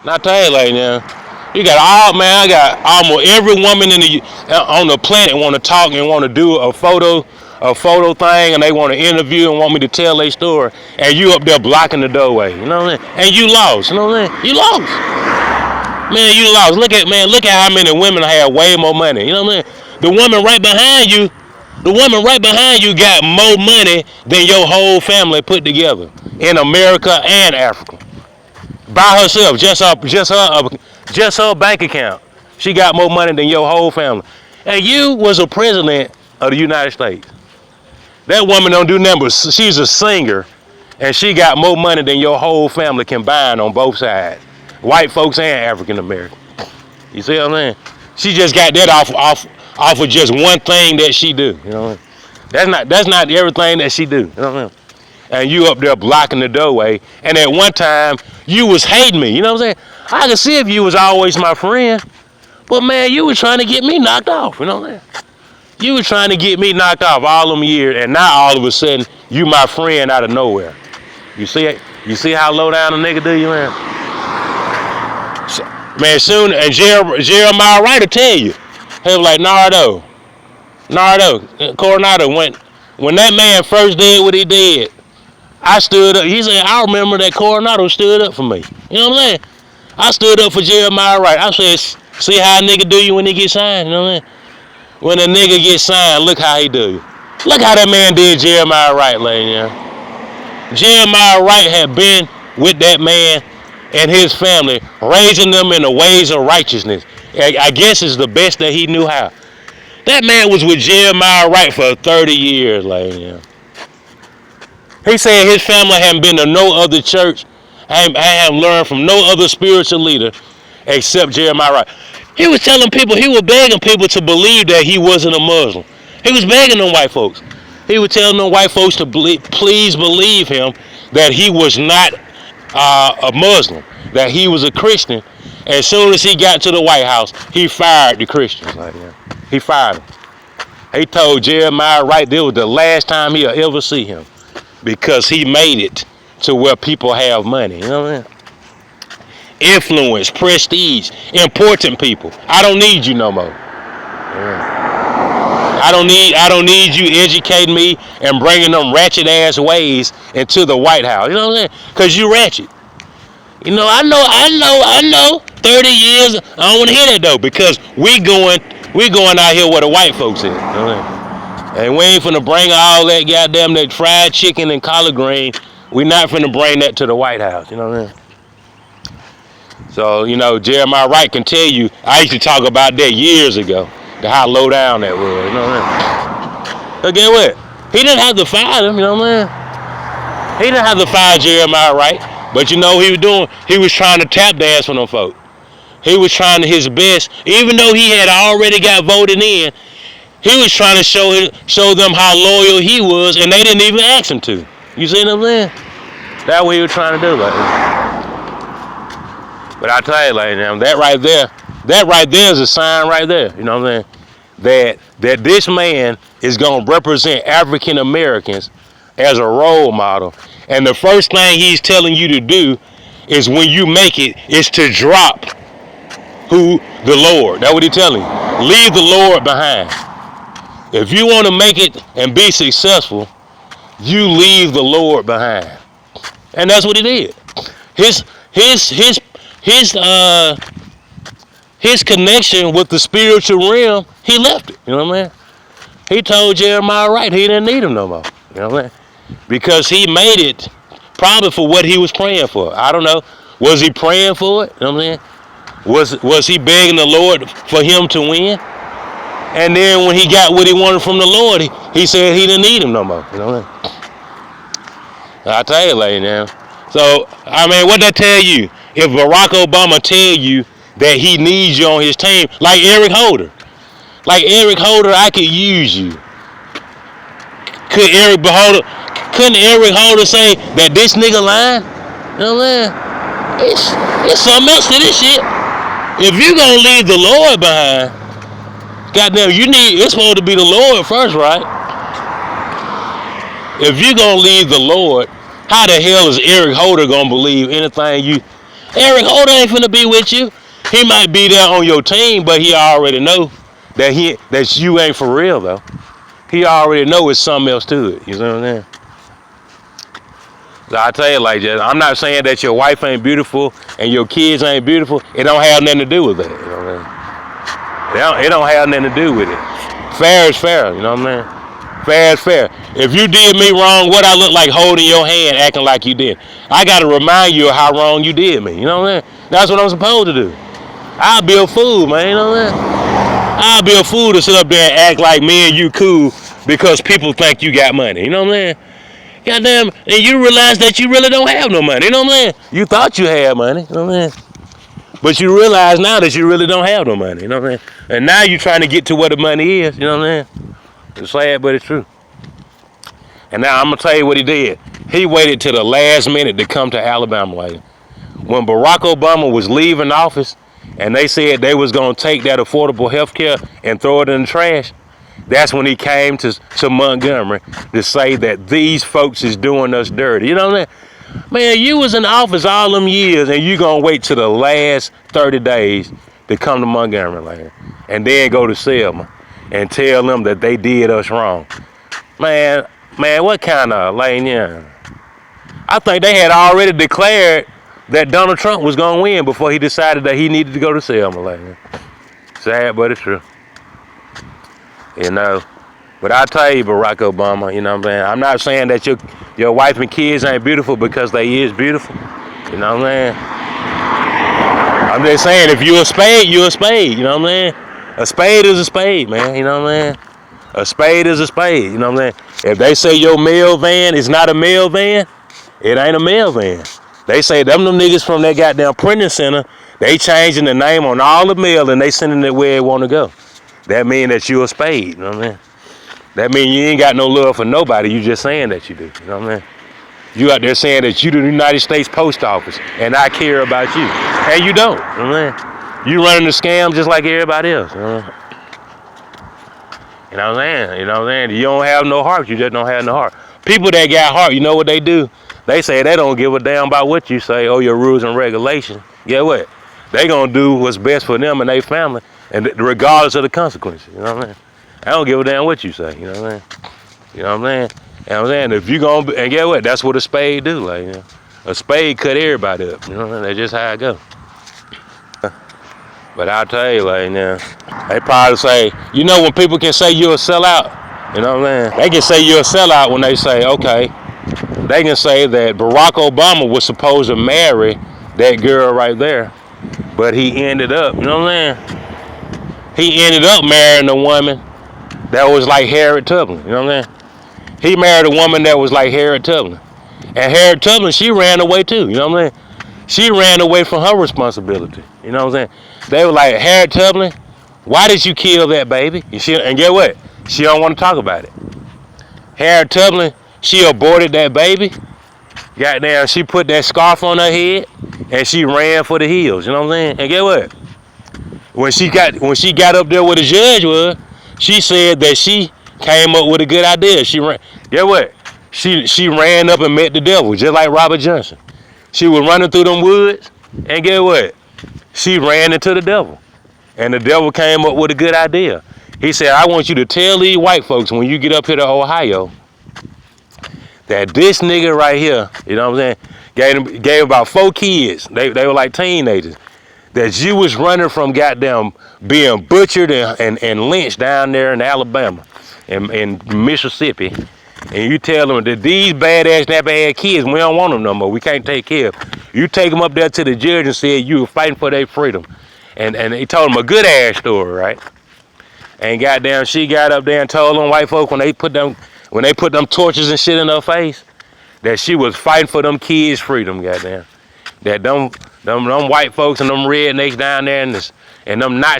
Not tell you like now. You got I got almost every woman on the planet want to talk and want to do a photo thing, and they want to interview and want me to tell their story, and you up there blocking the doorway, you know what I'm saying? And you lost, you know what I'm saying? You lost, man. You lost. Look at how many women have way more money, you know what I'm saying? The woman right behind you got more money than your whole family put together in America and Africa by herself, just her bank account. She got more money than your whole family. And you was a president of the United States. That woman don't do nothing but she's a singer, and she got more money than your whole family combined on both sides, white folks and African American. You see what I'm saying? She just got that off of just one thing that she do. You know, that's not everything that she do. You know what I'm saying? And you up there blocking the doorway. And at one time, you was hating me. You know what I'm saying? I could see if you was always my friend. But man, you was trying to get me knocked off. You know what I'm saying? You was trying to get me knocked off all them years. And now all of a sudden, you my friend out of nowhere. You see it? You see how low down a nigga do you, man? Man, soon, and Jeremiah Wright will tell you. He was like, Coronado, when that man first did what he did, I stood up. He said, I remember that Coronado stood up for me. You know what I'm saying? I stood up for Jeremiah Wright. I said, see how a nigga do you when he get signed? You know what I'm saying? When a nigga get signed, look how he do you. Look how that man did Jeremiah Wright, lady. Jeremiah Wright had been with that man and his family, raising them in the ways of righteousness. I guess it's the best that he knew how. That man was with Jeremiah Wright for 30 years, lady. He said his family hadn't been to no other church, hadn't learned from no other spiritual leader except Jeremiah Wright. He was telling people, he was begging people to believe that he wasn't a Muslim. He was begging them white folks. He was telling them white folks to please believe him that he was not a Muslim, that he was a Christian. As soon as he got to the White House, he fired the Christians. He fired them. He told Jeremiah Wright this was the last time he'll ever see him, because he made it to where people have money. You know what I mean? Influence, prestige, important people. I don't need you no more. I don't need you educating me and bringing them ratchet ass ways into the White House. You know what I'm saying? Because you ratchet. You know, I know. 30 years, I don't want to hear that though, because we going out here where the white folks is. You know what I mean? And we ain't finna bring all that goddamn that fried chicken and collard green. We not finna bring that to the White House. You know what I mean? So, you know, Jeremiah Wright can tell you, I used to talk about that years ago, how low down that was. You know what I mean? But get what? He didn't have to fire them. You know what I mean? He didn't have to fire Jeremiah Wright. But you know what he was doing? He was trying to tap dance for them folk. He was trying his best, even though he had already got voted in. He was trying to show them how loyal he was, and they didn't even ask him to. You see what I'm saying? That's what he was trying to do, like. But I tell you, like, that right there is a sign right there. You know what I'm saying? That this man is gonna represent African Americans as a role model, and the first thing he's telling you to do is, when you make it, is to drop who? The Lord. That's what he's telling you. Leave the Lord behind. If you want to make it and be successful, you leave the Lord behind. And that's what he did. His connection with the spiritual realm, he left it. You know what I mean? He told Jeremiah Wright he didn't need him no more. You know what I mean? Because he made it probably for what he was praying for. I don't know. Was he praying for it? You know what I'm saying? Was he begging the Lord for him to win? And then when he got what he wanted from the Lord, he said he didn't need him no more. You know what I mean? I tell you, lady, now. So, I mean, what that tell you? If Barack Obama tell you that he needs you on his team, like Eric Holder, I could use you. Couldn't Eric Holder say that this nigga lying? You know what I mean? It's something else to this shit. If you gonna leave the Lord behind, goddamn, it's supposed to be the Lord first, right? If you gonna leave the Lord, how the hell is Eric Holder gonna believe anything Eric Holder ain't finna be with you. He might be there on your team, but he already know that you ain't for real though. He already know it's something else to it. You know what I'm saying? So I tell you like that. I'm not saying that your wife ain't beautiful and your kids ain't beautiful. It don't have nothing to do with that. You know what I'm saying? It don't have nothing to do with it. Fair is fair. You know what I'm saying? Fair is fair. If you did me wrong, what I look like holding your hand, acting like you did? I gotta remind you of how wrong you did me. You know what I'm saying? That's what I'm supposed to do. I'll be a fool, man. You know what I'm saying? I'll be a fool to sit up there and act like me and you cool because people think you got money. You know what I'm saying? Goddamn, and you realize that you really don't have no money. You know what I'm saying? You thought you had money. You know what I'm saying? But you realize now that you really don't have no money. You know what I'm saying? And now you're trying to get to where the money is. You know what I'm saying? It's sad, but it's true. And now I'm going to tell you what he did. He waited till the last minute to come to Alabama. Like, when Barack Obama was leaving office and they said they was going to take that affordable health care and throw it in the trash, that's when he came to Montgomery to say that these folks is doing us dirty. You know what I'm saying? Man, you was in office all them years and you going to wait till the last 30 days to come to Montgomery, like, and then go to Selma and tell them that they did us wrong. Man, what kind of, like, yeah. I think they had already declared that Donald Trump was going to win before he decided that he needed to go to Selma. Like, sad, but it's true. You know, but I tell you, Barack Obama, you know what I'm saying? I'm not saying that your wife and kids ain't beautiful because they is beautiful. You know what I'm saying? I'm just saying, if you a spade, you a spade. You know what I'm saying? A spade is a spade, man. You know what I'm saying? A spade is a spade. You know what I'm saying? If they say your mail van is not a mail van, it ain't a mail van. They say them niggas from that goddamn printing center, they changing the name on all the mail and they sending it where it want to go. That mean that you a spade. You know what I mean? That mean you ain't got no love for nobody. You just saying that you do. You know what I mean? You out there saying that you the United States Post Office and I care about you. And you don't. You know what I mean? You running the scam just like everybody else. You know what I'm saying? You know what I'm saying? You don't have no heart. You just don't have no heart. People that got heart, you know what they do? They say they don't give a damn about what you say or your rules and regulations. Get what? They gonna do what's best for them and their family, and regardless of the consequences. You know what I'm saying? I don't give a damn what you say. You know what I'm saying? You know what I'm saying? You know what I'm saying? If you gonna, and get what? That's what a spade do. Like, you know, a spade cut everybody up. You know what I'm saying? That's just how it go. But I'll tell you, like, now, they probably say, you know, when people can say you're a sellout, you know what I'm saying? They can say you're a sellout when they say, okay, they can say that Barack Obama was supposed to marry that girl right there, but he ended up, you know what I'm saying? He ended up marrying a woman that was like Harriet Tubman, you know what I'm saying? He married a woman that was like Harriet Tubman. And Harriet Tubman, she ran away too, you know what I'm saying? She ran away from her responsibility, you know what I'm saying? They were like, Harriet Tubman, why did you kill that baby? And get what? She don't want to talk about it. Harriet Tubman, she aborted that baby. Goddamn, she put that scarf on her head and she ran for the hills. You know what I'm saying? And get what? When she got up there where the judge was, she said that she came up with a good idea. She ran. Get what? She ran up and met the devil, just like Robert Johnson. She was running through them woods, and get what? She ran into the devil. And the devil came up with a good idea. He said, I want you to tell these white folks when you get up here to Ohio that this nigga right here, you know what I'm saying, gave about 4 kids. They were like teenagers. That you was running from goddamn being butchered and lynched down there in Alabama and Mississippi. And you tell them that these badass, nappy-ass kids, we don't want them no more. We can't take care of them. You take them up there to the judge and said you were fighting for their freedom. And he told them a good ass story, right? And goddamn, she got up there and told them white folk when they put them torches and shit in her face, that she was fighting for them kids' freedom, goddamn. That them white folks and them rednecks down there and them Nazi